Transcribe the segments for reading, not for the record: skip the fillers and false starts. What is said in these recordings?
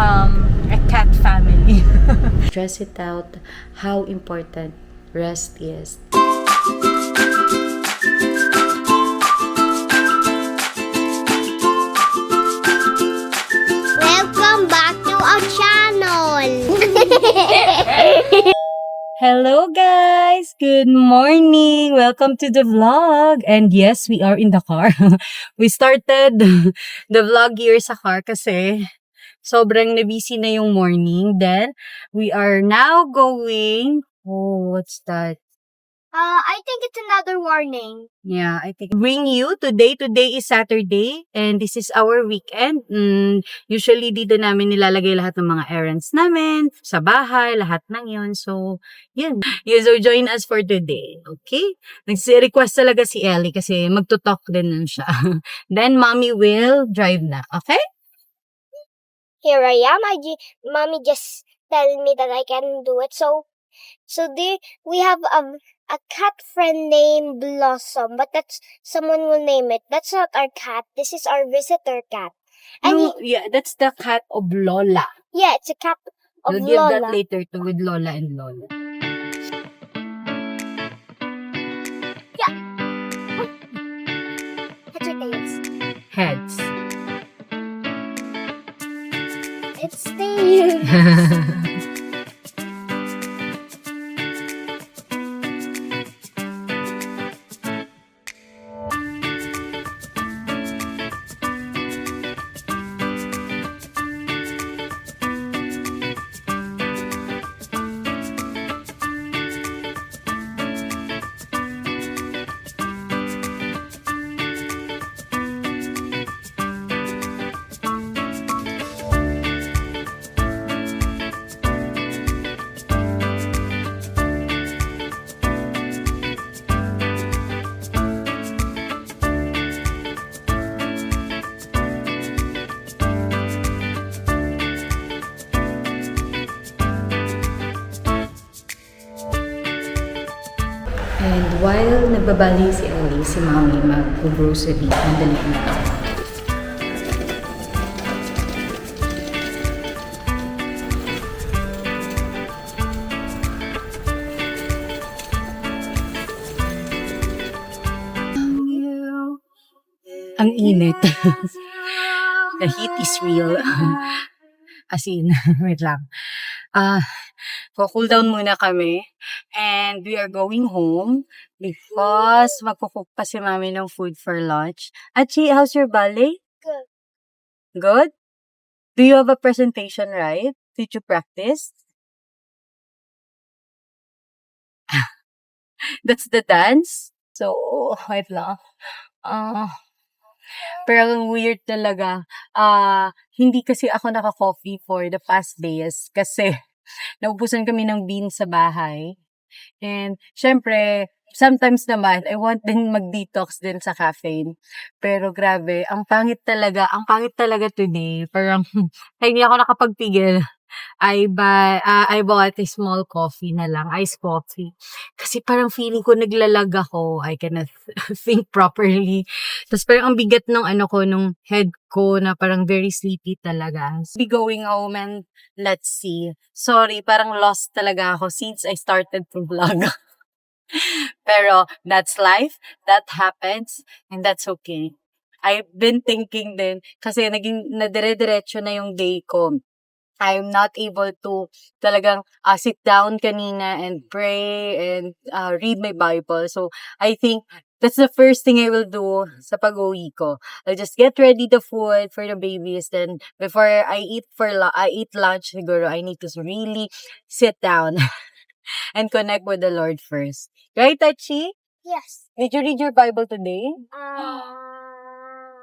become a cat family. Stress it out how important rest is. Welcome back to our channel. Hello guys! Good morning! Welcome to the vlog! And yes, we are in the car. We started the vlog here sa car kasi sobrang na-busy na yung morning. Then, we are now going... Oh, what's that? I think it's another warning. Yeah, I think bring you today. Today is Saturday and this is our weekend. Usually dito namin nilalagay lahat ng mga errands namin sa bahay, lahat ng yun. So, yun. So, join us for today. Okay? Nagsi-request talaga si Ellie kasi magtutalk din nun siya. Then, mommy will drive na. Okay? Here I am. Mommy just tell me that I can do it. So we have a cat friend named Blossom, but that's someone will name it. That's not our cat. This is our visitor cat. And Yeah, that's the cat of Lola. yeah, it's a cat of We'll give Lola. that later to with Lola and Lola. Heads or tails? Heads. It's tails. And while nagbabali si Ellie, si Mommy mag-grocery, mandali na. Ang init. The heat is real. As in, wait lang. Cool down muna kami. And we are going home because magkukook pa si mami ng food for lunch. Achi, how's your ballet? Good. Good? Do you have a presentation, right? Did you practice? That's the dance? So, wait lang. Pero ang weird talaga. Hindi kasi ako naka-coffee for the past days kasi naubusan kami ng beans sa bahay. And, syempre, sometimes naman, I want din mag-detox din sa caffeine. Pero grabe, ang pangit talaga today. Parang, hindi ako nakapagpigil. I bought a small coffee na lang, iced coffee. Kasi parang feeling ko naglalag ako. I cannot think properly. Tapos parang ang bigat ng nung head ko na parang very sleepy talaga. So, be going home and let's see. Sorry, parang lost talaga ako since I started to vlog. Pero that's life, that happens, and that's okay. I've been thinking din, kasi naging nadire-diretso na yung day ko. I'm not able to talagang sit down kanina and pray and read my Bible. So, I think that's the first thing I will do sa pag-uwi ko. I'll just get ready the food for the babies. Then, before I eat lunch, siguro, I need to really sit down and connect with the Lord first. Right, Tachi? Yes. Did you read your Bible today?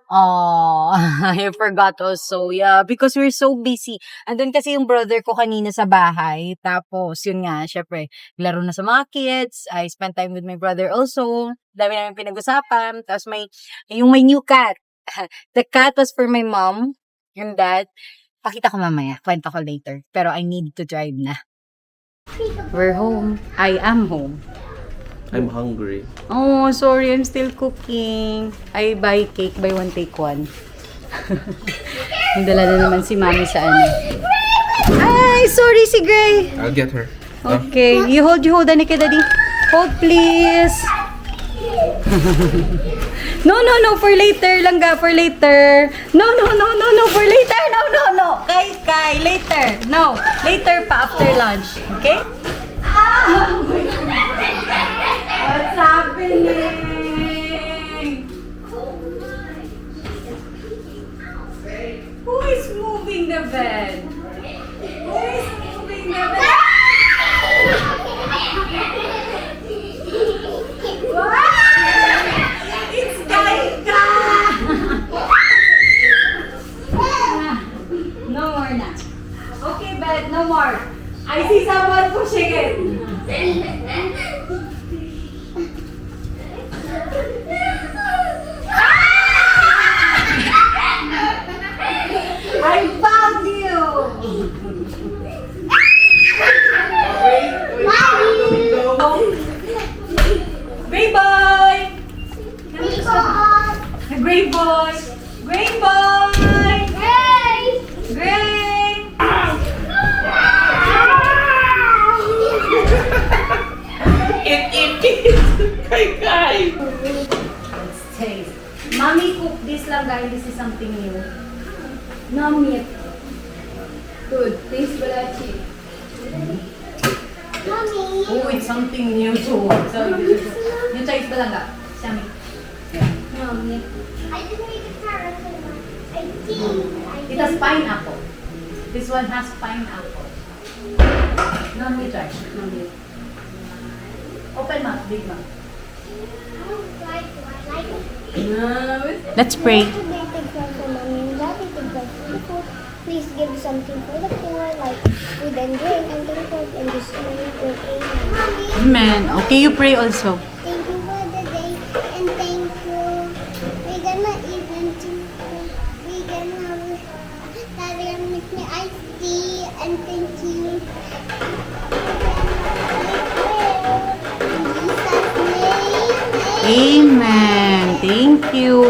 Oh, I forgot also. Yeah, because we're so busy. Andun kasi yung brother ko kanina sa bahay. Tapos, yun nga, syempre, laro na sa mga kids. I spent time with my brother also. Dami namin pinag-usapan. Tapos my new cat. The cat was for my mom and dad. Pakita ko mamaya. Kwento ko later. Pero I need to drive na. We're home. I am home. I'm hungry. Oh, sorry. I'm still cooking. I buy cake, buy one, take one. Nagdala na naman si Mami sa ano. Ay, sorry si Gray. I'll get her. Okay, you hold Danica, Daddy. Hold, please. No, for later lang ga, for later. No, for later. No. Kai, later. No, later pa after lunch. Okay? What's happening? Who is moving the bed? Who is moving the bed? It's Gaika! No more na. Okay, bed, no more. I see someone pushing it. I found you! Gray boy! Gray boy! Gray boy! Gray! Kai! Let's taste. Mommy cooked this lang guys. This is something new. No meat. Good. Taste balachi. Mommy. Oh, it's something new too. So, yung taste balaga. Yummy. No meat. I didn't make a carrot one. I think. It has pineapple. This one has pineapple. No meat, right? No meat. Open mouth, big mouth. Let's pray. Please give something for the poor, like food and drink, and comfort in this good. Amen. Amen. Okay, you pray also. Thank you for the day, and thank you. We're gonna eat and we're gonna make me iced tea, and thank you. In Jesus' name, Amen. Thank you.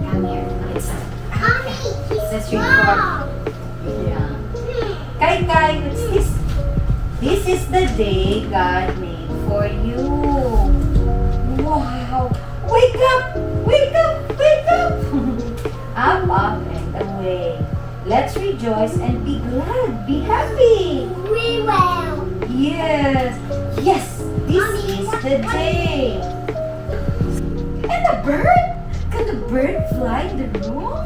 Mommy, he's Let's read strong. Yeah. Kai, what's this? This is the day God made for you. Wow. Wake up! Up and away. Let's rejoice and be glad. Be happy. We will. Yes. This is the day. And the bird? Can the bird fly in the room?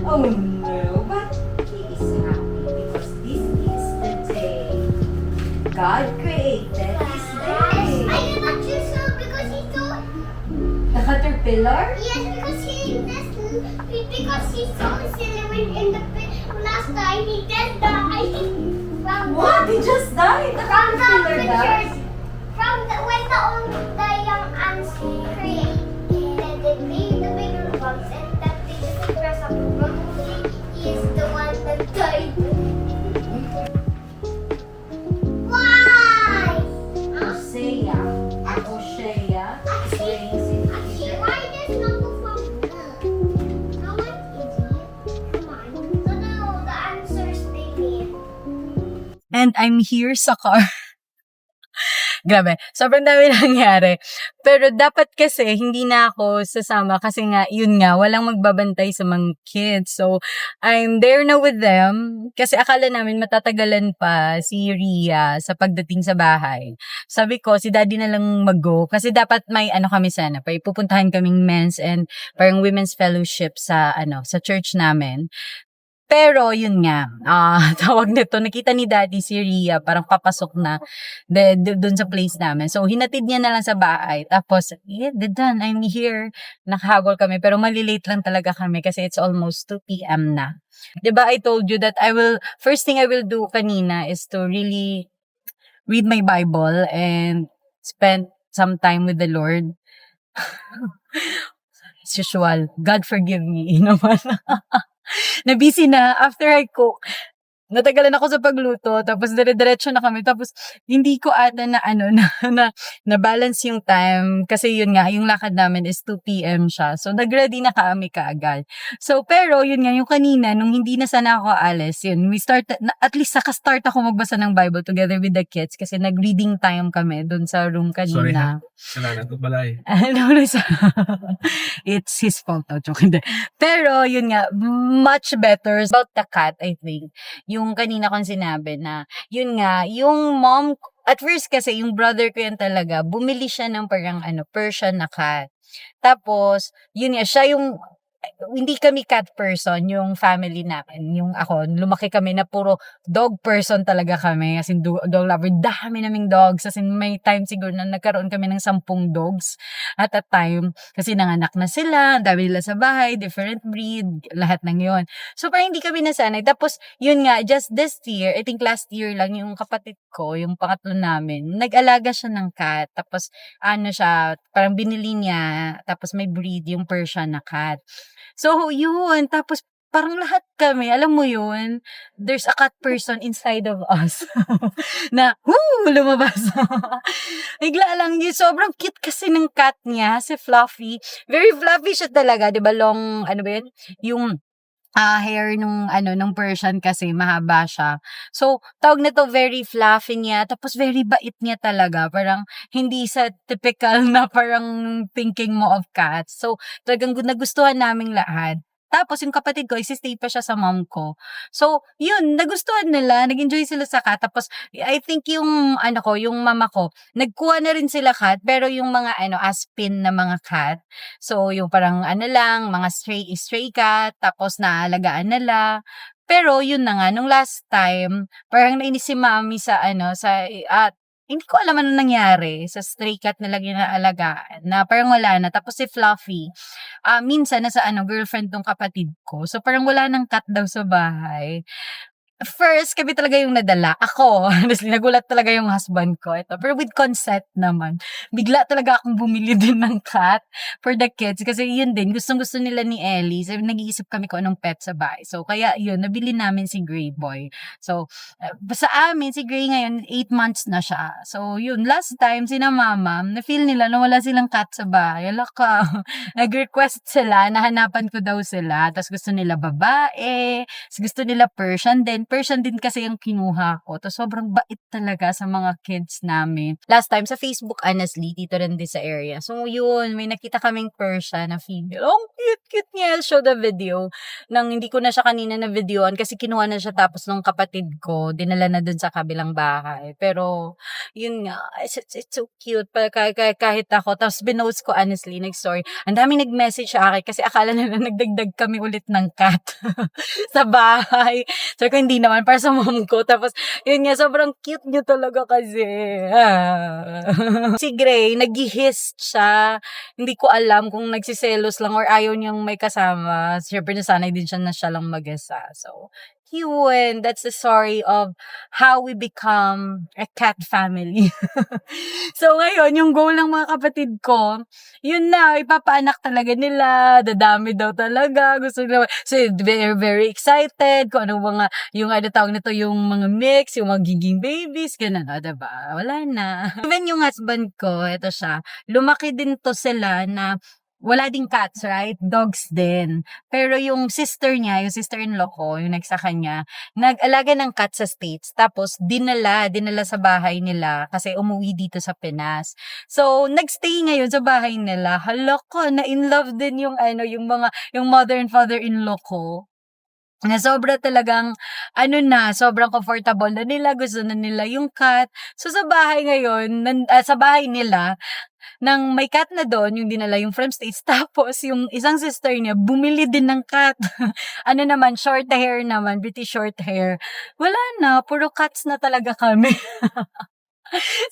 Oh no, but he is happy because this is the day God created this day. I cannot choose so because he saw. The caterpillar? Yes, because he saw silhouette in the pit last time. He just died. What? He just died? The From the caterpillar pictures. died? From when the young ants created the bigger ones, and that they just dress up. Probably he is the one that died. Why? Hosea is raising Actually, why there's number from Come on, idiot. Come on. So now the answers they need. And I'm here sa car. Grabe, sobrang dami nangyari. Pero dapat kasi hindi na ako sasama kasi nga, yun nga, walang magbabantay sa mga kids. So, I'm there na with them kasi akala namin matatagalan pa si Ria sa pagdating sa bahay. Sabi ko, si daddy na lang mag-go kasi dapat may kami sana, pupuntahan kaming men's and parang women's fellowship sa sa church namin. Pero, yun nga, tawag nito, nakita ni daddy si Ria, parang papasok na dun sa place namin. So, hinatid niya na lang sa bahay. Tapos, they're done, I'm here. Nakahabol kami, pero malilate lang talaga kami kasi it's almost 2 p.m. na. Diba, I told you that first thing I will do kanina is to really read my Bible and spend some time with the Lord. As usual, God forgive me, naman. Na busy na after I cook. natagalan ako sa pagluto, tapos dire-diretso na kami, tapos hindi ko ata na ano, na balance yung time, kasi yun nga, yung lakad namin is 2 PM siya. So, nag-ready na kami kaagad. So, pero yun nga, yung kanina, nung hindi na sana ako aalis, yun, at least naka-start ako magbasa ng Bible together with the kids, kasi nag-reading time kami dun sa room Sorry kanina. Kasalanan ko pala eh. Ano na it's his fault, joke, hindi. Pero, yun nga, much better about the cat, I think. Yung kanina kong sinabi na, yun nga, yung mom, at first kasi, yung brother ko yan talaga, bumili siya ng parang Persian na cat. Tapos, yun nga, siya yung, hindi kami cat person, yung family namin. Yung ako, lumaki kami na puro dog person talaga kami. As in, dog lover. Dami naming dogs. As in, may time siguro na nagkaroon kami ng 10 dogs at a time. Kasi nanganak na sila, ang dami nila sa bahay, different breed, lahat ng yon. So, parang hindi kami nasanay. Tapos, yun nga, just this year, I think last year lang, yung kapatid ko, yung pangatlo namin, nag-alaga siya ng cat. Tapos, siya, parang binili niya, tapos may breed, yung Persian na cat. So, yun. Tapos, parang lahat kami, alam mo yun, there's a cat person inside of us. Na, lumabas. Bigla lang yun. Sobrang cute kasi ng cat niya, si Fluffy. Very fluffy siya talaga, di ba? Long, ano ba yun? Yung hair nung Persian kasi mahaba siya. So, tawag na to, very fluffy niya, tapos very bait niya talaga. Parang hindi sa typical na parang thinking mo of cats. So, talagang nagustuhan naming lahat. Tapos, yung kapatid ko, stay pa siya sa mom ko. So, yun, nagustuhan nila, nag-enjoy sila sa cat. Tapos, I think yung, yung mama ko, nagkuha na rin sila cat, pero yung mga, aspin na mga cat. So, yung parang, mga stray cat, tapos naalagaan nila. Pero, yun na nga, nung last time, parang nainis si mami sa, hindi ko alam ano nangyari sa stray cat na lagi na alagaan, na parang wala na. Tapos si Fluffy, minsan nasa girlfriend ng kapatid ko. So parang wala ng cat daw sa bahay. First, kami talaga yung nadala. Ako, honestly, nagulat talaga yung husband ko. Ito. Pero with consent naman. Bigla talaga akong bumili din ng cat for the kids. Kasi yun din, gustong-gusto nila ni Ellie. So, nag-iisip kami kung anong pet sa bahay. So, kaya yun, nabili namin si Grey Boy. So, sa amin, si Grey ngayon, 8 months na siya. So, yun, last time, sina mama, na-feel nila na wala silang cat sa bahay. Alaka, nag-request sila, nahanapan ko daw sila. Tapos gusto nila babae, gusto nila Persian din kasi yung kinuha ko. To sobrang bait talaga sa mga kids namin. Last time sa Facebook, honestly, dito rin din sa area. So yun, may nakita kaming Persian na female. Oh, cute niya. I'll show the video. Nang hindi ko na siya kanina na videoan kasi kinuha na siya, tapos nung kapatid ko, dinala na dun sa kabilang bahay. Pero, yun nga, it's so cute. Kahit ako, tapos binotes ko honestly, nag-story. Ang daming nag-message sa akin kasi akala nila nagdagdag kami ulit ng cat sa bahay. So, kung hindi naman, para sa mom ko. Tapos, yun nga, sobrang cute niyo talaga kasi. Si Gray, nag-hissed siya. Hindi ko alam kung nagsiselos lang or ayaw niyang may kasama. Siyempre, nasanay din siya na siya lang mag-isa. So, yun, that's the story of how we become a cat family. So, ngayon, yung goal ng mga kapatid ko, yun na, ipapaanak talaga nila, dadami daw talaga, gusto nila, so, they're very excited, kung anong mga, yung tawag nito, yung mga mix, yung magiging babies, ganun, diba? Wala na. Even yung husband ko, ito siya, lumaki din to sila na, wala ding cats, right? Dogs din. Pero yung sister-in-law ko, yung sa kanya, nag-alaga ng cat sa States. Tapos, dinala sa bahay nila kasi umuwi dito sa Pinas. So, nagstay ngayon sa bahay nila. Hala ko, na-in love din yung mother and father-in-law ko. Na sobra talagang, sobrang comfortable na nila, gusto na nila yung cat. So, sa bahay ngayon, sa bahay nila, nang may cat na doon, yung dinala yung from States, tapos yung isang sister niya, bumili din ng cat. Naman, short hair naman, British short hair. Wala na, puro cats na talaga kami.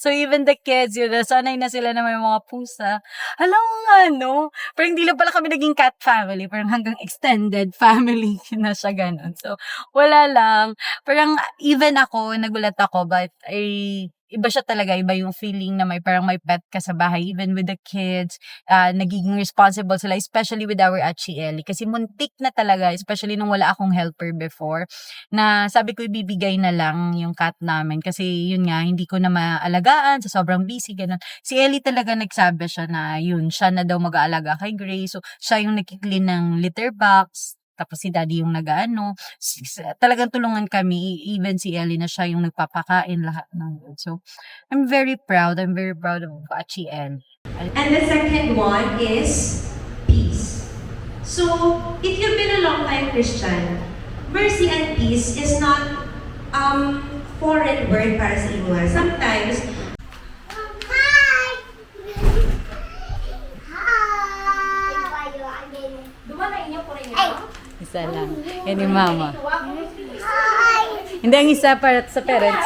So, even the kids, sanay na sila na may mga pusa. Alam mo nga, no? Pero hindi lang pala kami naging cat family. Parang hanggang extended family na siya ganun. So, wala lang. Parang even ako, nagulat ako, but iba siya talaga, iba yung feeling na parang may pet ka sa bahay, even with the kids, nagiging responsible sila, especially with our Achi Ellie. Kasi muntik na talaga, especially nung wala akong helper before, na sabi ko ibibigay na lang yung cat namin. Kasi yun nga, hindi ko na maalagaan, sa sobrang busy, ganun. Si Ellie talaga nagsabi siya na yun, siya na daw mag-aalaga kay Grace. So, siya yung nagki-clean ng litter box, tapos si daddy yung nag-ano, talagang tulungan kami, even si Ellie na siya yung nagpapakain lahat ng yun. So, I'm very proud of Achi Ellie. And the second one is peace. So, if you've been a long time Christian, mercy and peace is not foreign word para sa inyo. Sometimes, Isa lang. Yan yung mama. Hindi, ang isa para sa parents.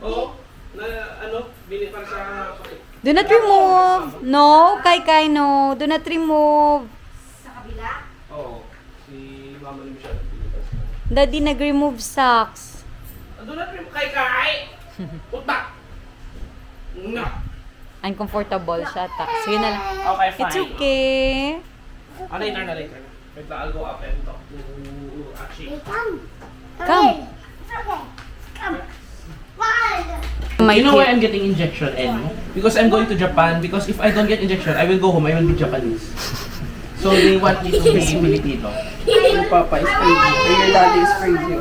Oo. Na ano, bili para sa sakit. Do not remove. No, Kai, no. Do not remove. Oo. Si mama ni Michelle bili para sa sakit. Daddy nag-remove socks. Doon na rin kay. Putak! No! Uncomfortable siya. Sige na lang. Okay, fine. It's okay. Later na. Wait lang, I'll go up and talk to Achi. Come. You know why I'm getting injection, Ellie? Because I'm going to Japan. Because if I don't get injection, I will go home. I will be Japanese. So they want me to be Filipino. Your papa is crazy. Or your daddy is crazy.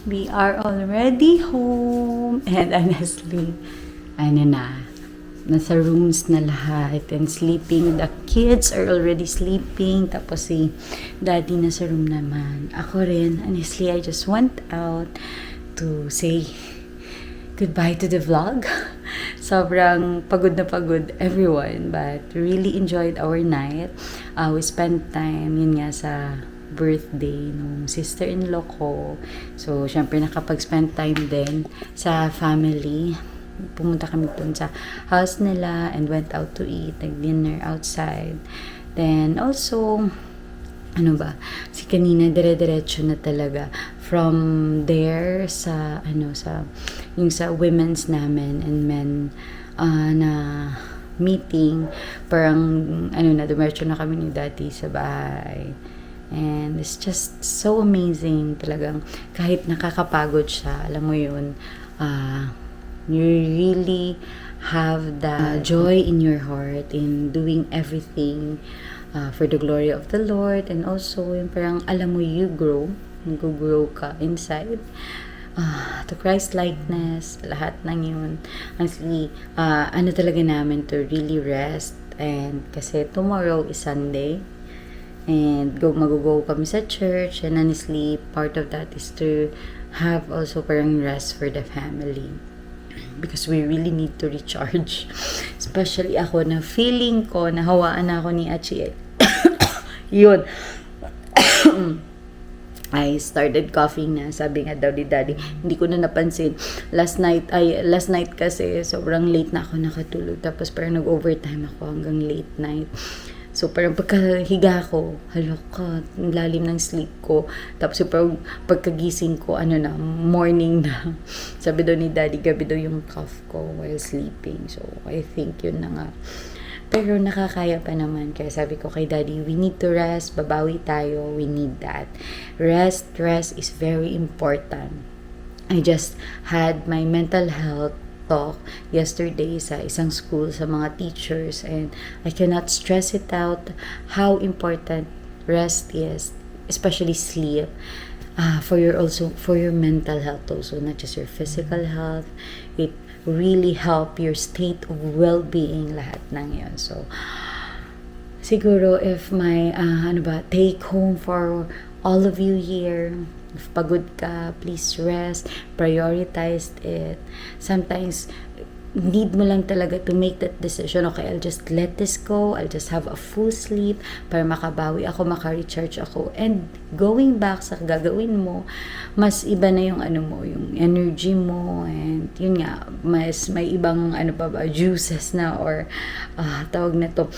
We are already home. And honestly, nasa rooms na lahat and sleeping. The kids are already sleeping. Tapos si daddy nasa room naman. Ako rin, honestly, I just went out to say goodbye to the vlog. Sobrang pagod na pagod everyone, but really enjoyed our night. We spent time, yun nga, sa birthday nung sister-in-law ko. So, syempre nakapag-spend time din sa family. Pumunta kami dun sa house nila and went out to eat, nag-dinner outside. Then, also, si kanina dire-diretso na talaga from there sa yung sa women's namin and men na meeting, parang dumiretso na kami ni daddy sa bahay. And it's just so amazing talagang, kahit nakakapagod siya, alam mo yun, you really have the joy in your heart in doing everything for the glory of the Lord. And also yung parang alam mo, you grow ka inside to Christ likeness, lahat ng yun. Honestly, talaga namin to really rest, and kasi tomorrow is Sunday and mag-go kami sa church, and honestly part of that is to have also parang rest for the family, because we really need to recharge. Especially ako, na feeling ko nahawaan na ako ni Achi. Yun. I started coughing na. Sabi nga daw ni daddy, hindi ko na napansin. Last night kasi sobrang late na ako nakatulog. Tapos parang nag-overtime ako hanggang late night. So parang pagkahiga ko, halaka, lalim ng sleep ko. Tapos parang pagkagising ko, morning na. Sabi daw ni daddy, gabi daw yung cough ko while sleeping. So I think yun na nga. Pero nakakaya pa naman. Kaya sabi ko kay daddy, we need to rest, babawi tayo, we need that. Rest is very important. I just had my mental health talk yesterday sa isang school sa mga teachers, and I cannot stress it out how important rest is, especially sleep, for your mental health also, not just your physical health. It really help your state of well-being, lahat ng yun. So siguro if my take home for all of you here, if pagod ka, please rest, prioritize it. Sometimes need mo lang talaga to make that decision. Okay, I'll just let this go, I'll just have a full sleep para makabawi ako, maka-recharge ako, and going back sa gagawin mo, mas iba na yung yung energy mo, and yun nga, mas may ibang juices na, or tawag na to,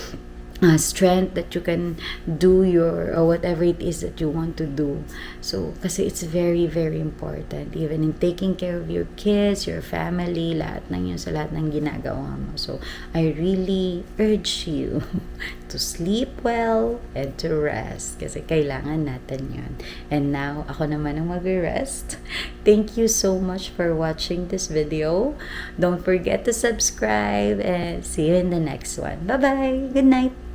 strength that you can do your or whatever it is that you want to do. So kasi it's very very important even in taking care of your kids, your family, lahat ng yun sa lahat ng ginagawa mo. So I really urge you to sleep well and to rest kasi kailangan natin yun. And now ako naman ang mag-rest. Thank you so much for watching this video. Don't forget to subscribe and see you in the next one. Bye bye. Good night.